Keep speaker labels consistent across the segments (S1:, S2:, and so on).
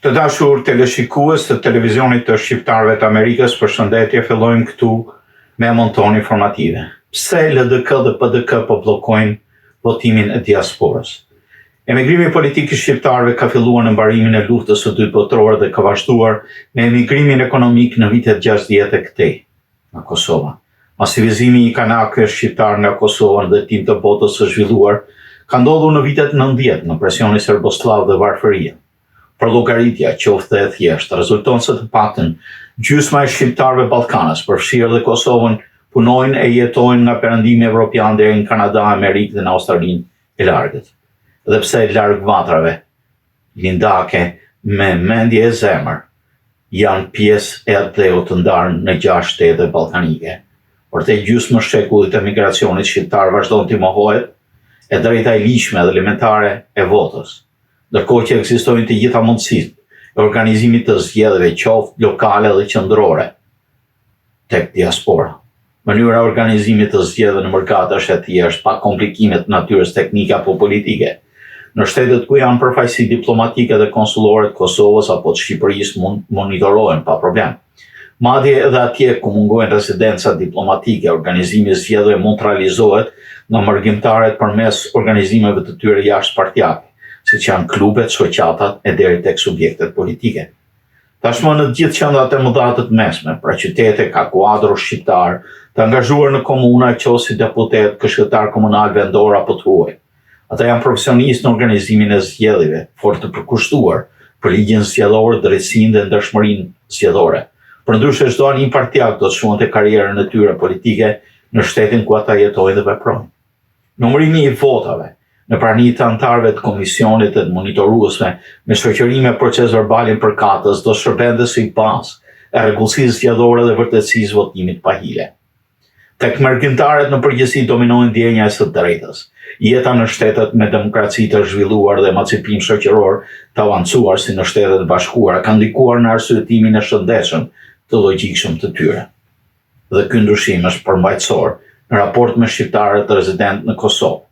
S1: Të dashur teleshikues të televizionit të Shqiptarëve të Amerikës, përshëndetje, fillojmë këtu me monton informative. Pse LDK dhe PDK po bllokojnë votimin e diasporës? Emigrimi politik i shqiptarëve ka filluar në mbarimin e luftës së dytë botërore dhe ka vazhduar me emigrimin ekonomik në vitet 60 e këtej në Kosovë. Masivizimi i kanakëve shqiptar nga Kosova dhe tim të botës së zhvilluar ka ndodhur në vitet 90 në presionin serboslav dhe varfëria. Për llogaritja qoftë e thjeshtë, rezulton se të paktën gjysma e shqiptarëve Ballkanës, përfshirë dhe Kosovën, punojnë e jetojnë nga perëndimi evropian deri në Kanada, Amerikë dhe në Australinë e Largët. Dhe pse larg vatrave lindake me mendje e zemër janë pjesë e atëu të ndarë në 6 shtete ballkanike. Por te gjysmë shekullit e migracionit shqiptar vazhdon të mohohet e drejta e ligjshme dhe elementare e votës, ndërkohë që ekzistojnë të gjitha mundësitë e organizimit të zgjedhjeve qoftë lokale dhe qendrore tek diaspora. Mënyra e organizimit të zgjedhjeve në Mërgat është e thjeshtë, pa komplikime të natyrës teknike apo politike. Në shtetet ku janë përfaqësi diplomatike dhe konsullore të Kosovës apo të Shqipërisë monitorohen pa problem. Madje edhe atje ku mungojnë residenca diplomatike, organizimi i zgjedhjeve mund të realizohet nga mërgjimtarët përmes organizimeve të tyre jashtëpartiake, siç janë klubet, shoqatat e deri tek subjektet politike. Tashmë në të gjithë qendrat e mëdha të mesme, pra qytete ka kuadro shqiptar të angazhuar në komuna, qoftë si deputet, këshilltar komunal, vendor apo të huaj. Ata janë profesionistë në organizimin e zgjedhjeve, fort të përkushtuar për ligjin zgjedhor, drejtësinë dhe ndershmërinë zgjedhore. Përndryshe çdo anim partiak do të shfonte karrierën e tyre politike në shtetin ku ata jetojnë dhe veprojnë. Numërimi i votave në prani të antarëve të komisionit dhe të monitoruesve me shoqëri me proces verbalin përkatës do shërbente si bazë e rregullsisë zgjedhore dhe vërtetësisë votimit pa hile. Tek mërgjimtarët në përgjithësi dominojnë ndjenja e së drejtës. Jeta në shtetet me demokraci të zhvilluar dhe emancipim shoqëror të avancuar si në Shtetet e Bashkuara ka ndikuar në arsyetimin e shëndetshëm të logjikshëm të tyre. Dhe ky ndryshim është përmbajtësor në raport me shqiptarët rezident në Kosovë.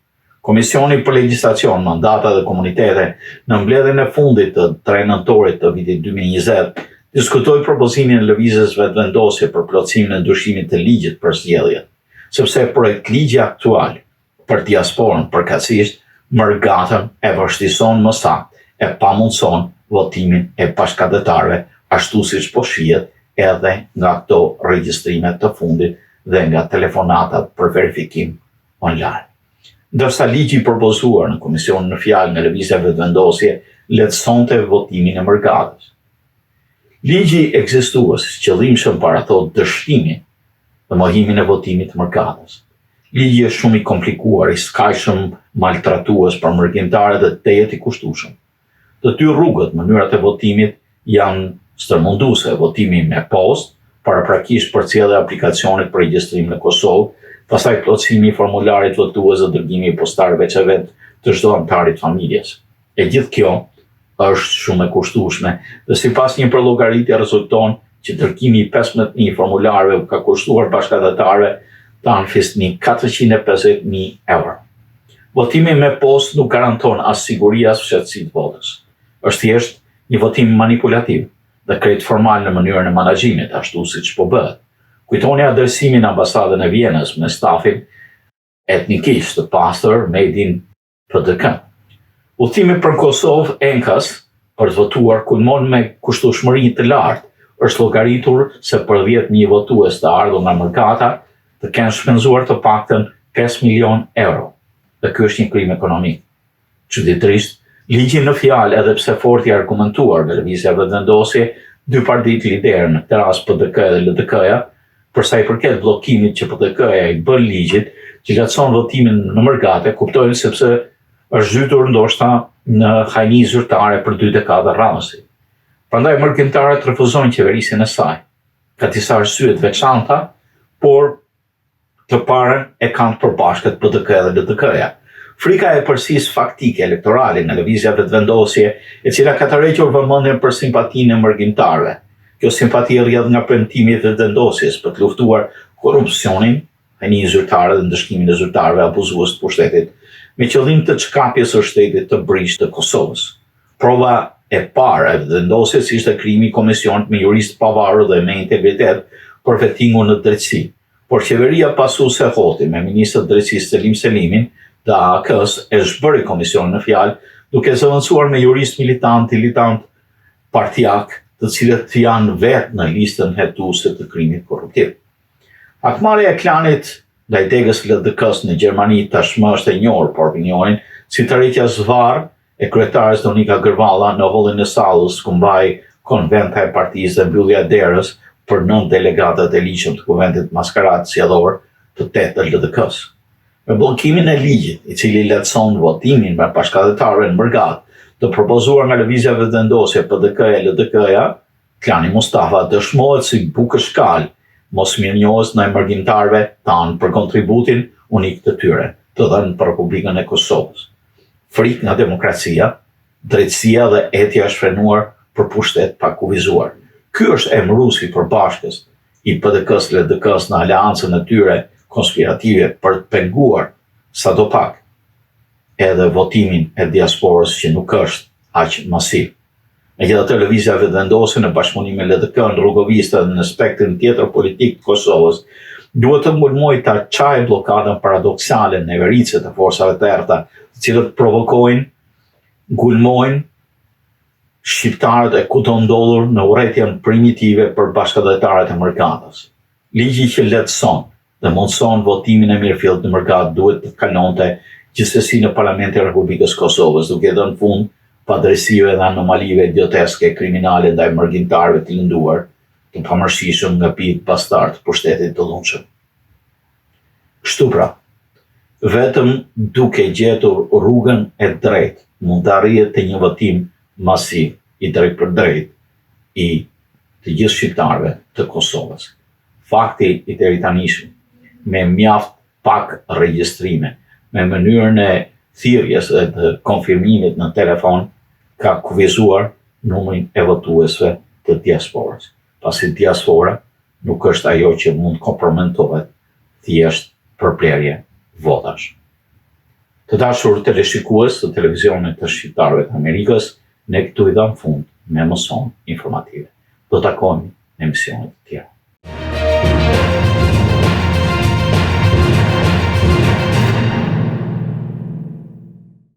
S1: Komisioni për legjislacion, mandata dhe komunitete në mbledhjen e fundit të 3 nëntorit të vitit 2020 diskutoi propozimin e lëvizjes vetëvendosje për plotësimin e ndryshimit të ligjit për zgjedhjet, sepse projekt ligji aktual për diasporën përkatësisht mërgatën e vështirëson më saktë e pamundson votimin e bashkëdhetarëve ashtu siç po shihet edhe nga këto regjistrimet të fundit dhe nga telefonatat për verifikim online. Ndërsa ligji i propozuar në komision në fjalë në lëvizje vetëvendosje lehtësonte votimin e mërgatës. Ligji ekzistues qëllimshëm parathot dështimin dhe mohimin e votimit të mërgatës. Ligji është shumë i komplikuar, i skajshëm, maltratues për mërgjimtarët dhe tejet i kushtueshëm. Të dy rrugët, mënyrat e votimit janë stërmunduese, votimi me postë, paraprakisht përcjellja e aplikacionit për regjistrim në Kosovë, pastaj plotësimi i formularit votues dhe dërgimi i postarëve veçavet të çdo antarit familjes. E gjithë kjo është shumë e kushtueshme dhe sipas një përllogëritje rezulton që dërgimi i 15.000 formularëve ka kushtuar bashkëdhetarëve tanë fisni 450.000 euro. Votimi me postë nuk garanton as siguri as fshehtësi të votës. Është thjesht një votim manipulativ dhe krejt formal në mënyrën e menaxhimit, ashtu siç po bëhet. Kujtoni adresimin në ambasadën e Vienës me stafin etnikisht të pastër Medin PDK. Udhëtimi për Kosovë ENKAS për të votuar kulmon me kushtueshmëri të lartë. Është llogaritur se për 10.000 votues të ardhur nga mërgata të kenë shpenzuar të paktën 5 milion euro. Dhe ky është një krim ekonomik. Çuditërisht, ligji në fjalë edhe pse fort i argumentuar me lëvizja vetëvendosje, dy partitë liderë në këtë rast PDK dhe LDK-ja, për sa i përket bllokimit që PDK-ja i bën ligjit që lehtëson votimin në mërgate, kuptojnë sepse është zhytur ndoshta në hajni zyrtare për 2 dekada rrallësi. Prandaj mërgjimtarët refuzojnë qeverisjen e saj. Ka disa arsye të veçanta, por të parën e kanë të përbashkët PDK dhe LDK-ja. Frika e përsis faktike elektorale nga lëvizja vetëvendosje, e cila ka tërhequr vëmendjen për simpatinë e mërgjimtarëve. Kjo simpati rrjedh nga premtimi i vetëvendosjes për të luftuar korrupsionin, hajninë zyrtare dhe ndëshkimin e zyrtarëve abuzues të pushtetit, me qëllim të çkapjes së shtetit të brishtë të Kosovës. Prova e parë e vendosjes ishte krijimi i Komisionit me juristë pavarur dhe me integritet për vettingun në drejtësi. Por qeveria pasuese e Hoti me ministrin e drejtësisë Selim Selimin dhe AK-s e zhbëri komisionin në fjalë duke zëvendësuar me juristë militant partijak të cilët janë vetë në listën hetuese të krimit korruptiv. Hakmarrja e klanit ndaj degës LDK-s në Gjermani tashmë është e njohur për opinionin si tërheqja zvarr e kryetares Donika Gërvalla në hollin e sallës ku mbaj konventa e partisë dhe mbyllja e derës për 9 delegatët e ligjshëm të kuvendit maskarat sjellor të 8 të LDK-s. Me bllokimin e ligjit, i cili lehtëson votimin me bashkëdhetarëve në Mërgat, të propozuar nga lëvizja vetëvendosje PDK e LDK-ja, klani Mustafa dëshmohet si bukëshkal mosmirënjohës ndaj mërgjimtarëve tanë për kontributin unik të tyre, të dhënë për Republikën e Kosovës. Frikë nga demokracia, drejtësia dhe etja është frenuar për pushtet pa kufizuar. Ky është emëruesi i përbashkës i PDK-s LDK-s në aleancën e tyre konspirative për të penguar sadopak edhe votimin e diasporës që nuk është aq masiv. Megjithatë, lëvizja vetëvendosje në bashkëpunim me LDK-n, rrugoviste dhe në spektrin tjetër politik të Kosovës duhet të mbulmojë ta çajë bllokadën paradoksale në neverice të forcave të errta, të cilët provokojnë, ngulmojnë shqiptarët e kudo ndodhur në urrëtien primitive për bashkëdhetarët e Mërgatës. Ligji që lehtëson dhe mundson votimin e mirëfillt në Mërgat duhet të kalonte gjithsesi në Parlamentin e Republikës Kosovës, duke dhënë fund padrejësive dhe anomalive idioteske kriminale ndaj mërgjimtarëve të lënduar, të pamërshishëm nga bijtë bastard të pushtetit të dhunshëm. Kështu pra, vetëm duke gjetur rrugën e drejtë mund të arrihet të një votim masiv i drejt për drejt i të gjithë shqiptarëve të Kosovës. Fakti i drejtanishëm me mjaft pak regjistrime, me mënyrën e thirrjes dhe të konfirmimit në telefon ka kufizuar numrin e votuesve të diasporës. Pasi diaspora nuk është ajo që mund kompromentohet thjesht për blerje votash. Të dashur teleshikues të televizionit të shqiptarëve të Amerikës, ne këtu i dham fund me mëson informative. Do takohemi në emisionet të tjera.